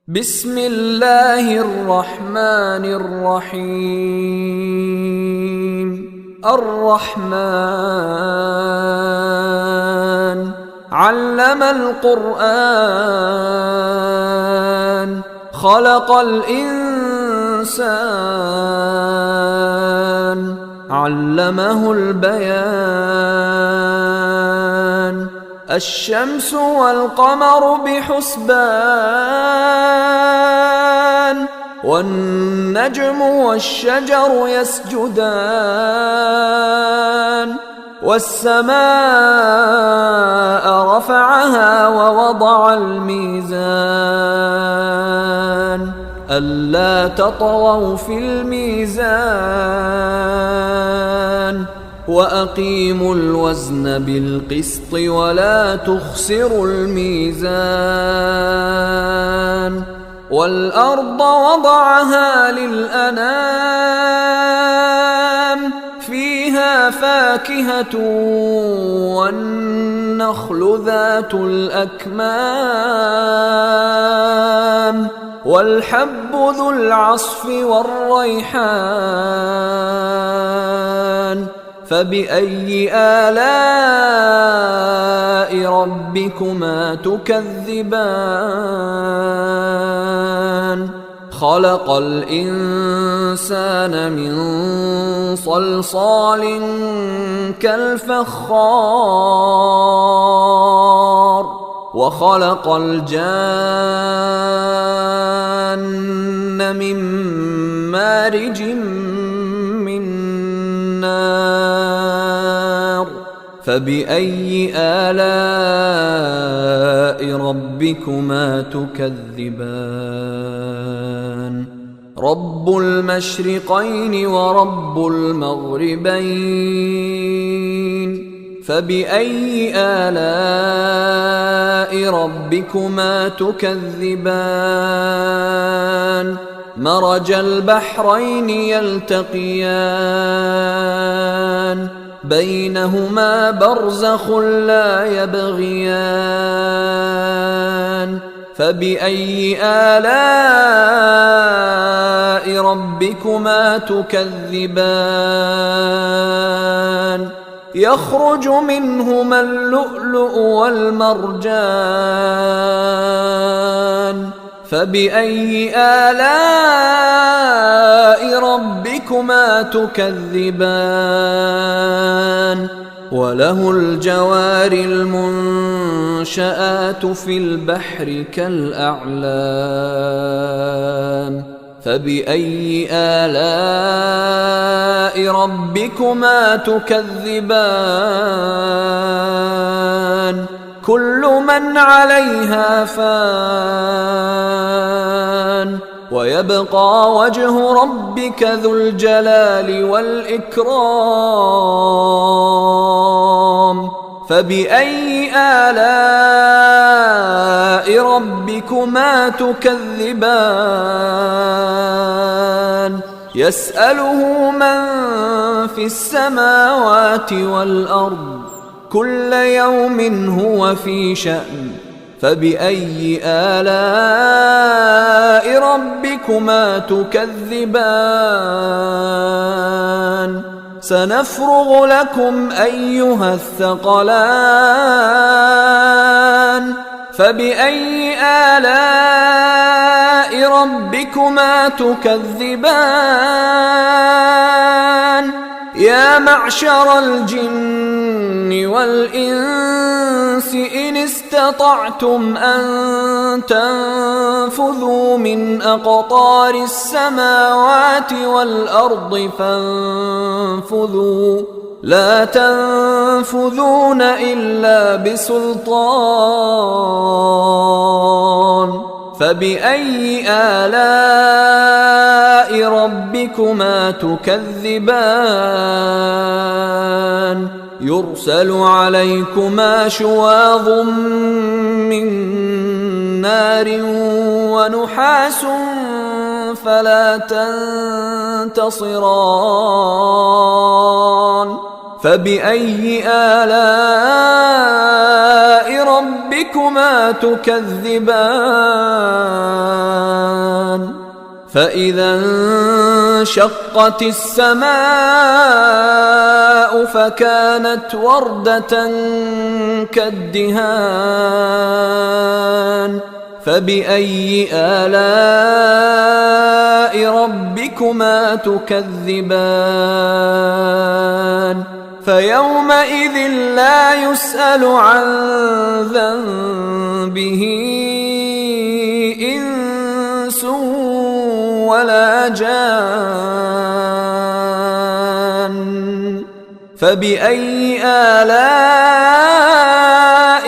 بسم الله الرحمن الرحيم. الرحمن علم القرآن خلق الإنسان علمه البيان. الشمس والقمر بحسبان والنجم والشجر يسجدان. والسماء رفعها ووضع الميزان ألا تطغوا في الميزان وأقيموا الوزن بالقسط ولا تخسروا الميزان. والأرض وضعها للأنام فيها فاكهة والنخل ذات الأكمام والحب ذو العصف والريحان. فبأي آلاء ربكما تكذبان؟ خلق الإنسان من صلصال كالفخار وخلق الجان من مارج من نار. فبأي آلاء ربكما تكذبان؟ رب المشرقين ورب المغربين. فبأي آلاء ربكما تكذبان؟ مرج البحرين يلتقيان بينهما برزخ لا يبغيان. فبأي آلاء ربكما تكذبان؟ يخرج منهما اللؤلؤ والمرجان. فبأي آلاء ربكما تكذبان؟ وله الجوار المنشآت في البحر كالأعلام. فبأي آلاء ربكما تكذبان؟ كل من عليها فان ويبقى وجه ربك ذو الجلال والإكرام. فبأي آلاء ربكما تكذبان؟ يسأله من في السماوات والأرض كل يوم هو في شأن. فبأي آلاء ربكما تكذبان؟ سنفرغ لكم أيها الثقلان. فبأي آلاء ربكما تكذبان؟ يا معشر الجن والإنس إن استطعتم أن تنفذوا من أقطار السماوات والأرض فانفذوا لا تنفذون إلا بسلطان. فبأي آلاء ربكما تكذبان؟ يرسل عليكما شواظ من نار ونحاس فلا تنتصران. فبأي آلاء ربكما تكذبان فإذا انشقت السماء فكانت وردة كالدهان فبأي آلاء ربكما تكذبان فيومئذ لا يسأل عن ذنبه إنس ولا جان فبأي آلاء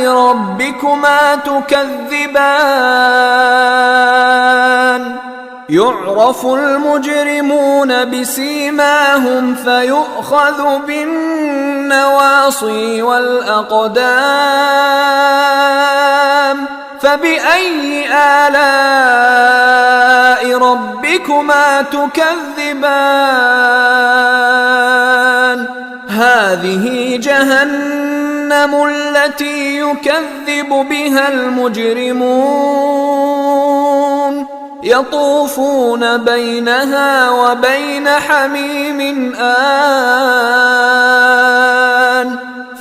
ربكما تكذبان يعرف المجرمون بسيماهم فيؤخذ بالنواصي والأقدام فبأي آلاء ربكما تكذبان هذه جهنم التي يكذب بها المجرمون يطوفون بينها وبين حميم آن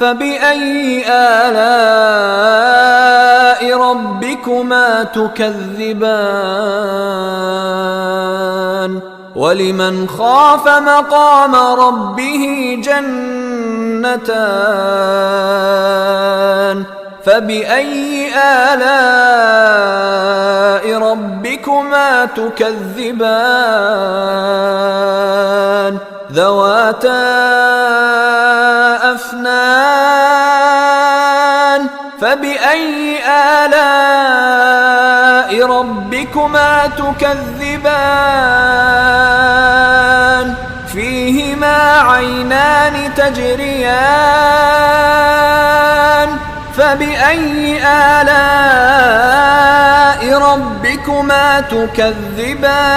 فبأي آلاء ربكما تكذبان ولمن خاف مقام ربه جنتان فبأي آلاء ربكما تكذبان ذواتا أفنان فبأي آلاء ربكما تكذبان فيهما عينان تجريان فبأي آلاء ربكما تكذبان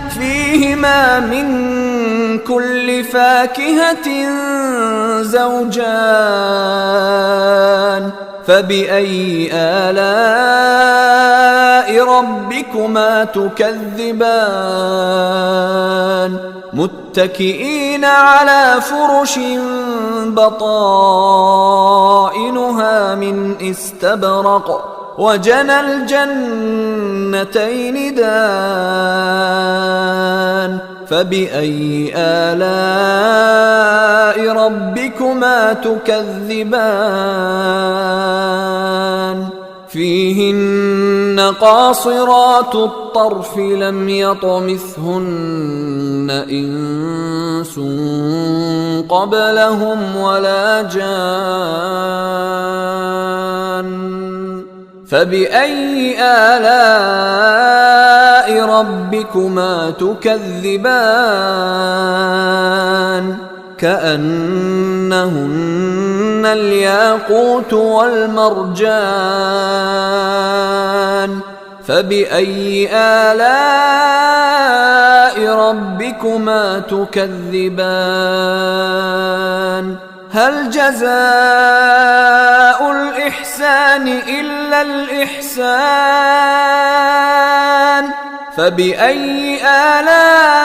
فيهما من كل فاكهة زوجان فبأي آلاء ربكما تكذبان متكئين على فرش بطائنها من استبرق وجنى الجنتين دان فبأي آلاء ربكما تكذبان فيهن قاصرات الطرف لم يطمثهن إنس قبلهم ولا جان فبأي آلاء ربكما تكذبان كأنهن الياقوت والمرجان فبأي آلاء ربكما تكذبان هل جزاء الإحسان إلا الإحسان فبأي آلاء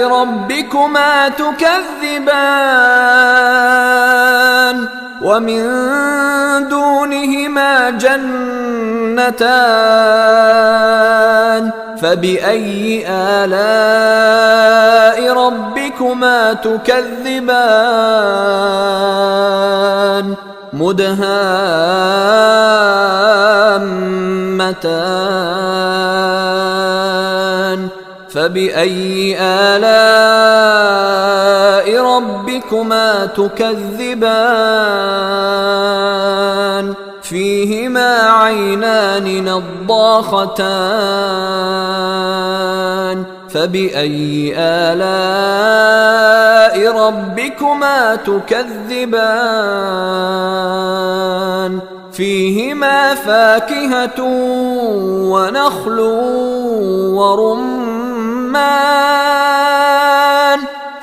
ربكما تكذبان ومن دونهما جنتان فبأي آلاء ربكما تكذبان مدهامتان فبأي آلاء ربكما تكذبان فيهما عينان نضاختان فبأي آلاء ربكما تكذبان فيهما فاكهة ونخل ورمان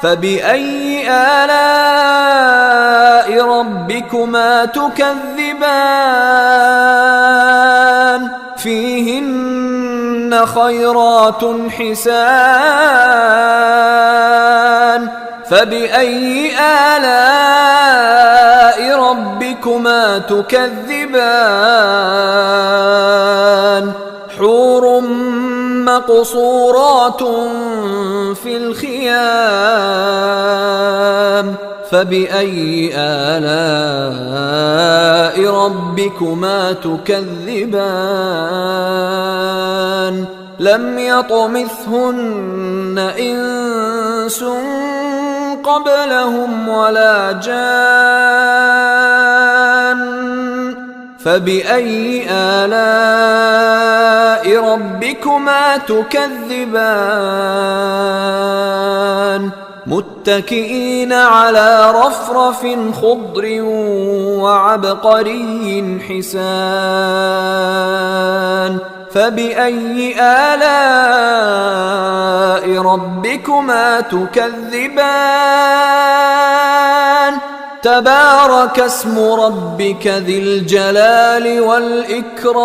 فبأي آلاء ربكما تكذبان فيهن فيهن خيرات حسان فبأي آلاء ربكما تكذبان حور مقصورات في الخيام فبأي آلاء ربكما تكذبان لم يطمثهن إنس قبلهم ولا جان فبأي آلاء ربكما تكذبان متكئين على رفرف خضر وعبقري حسان فبأي آلاء ربكما تكذبان تبارك اسم ربك ذي الجلال والإكرام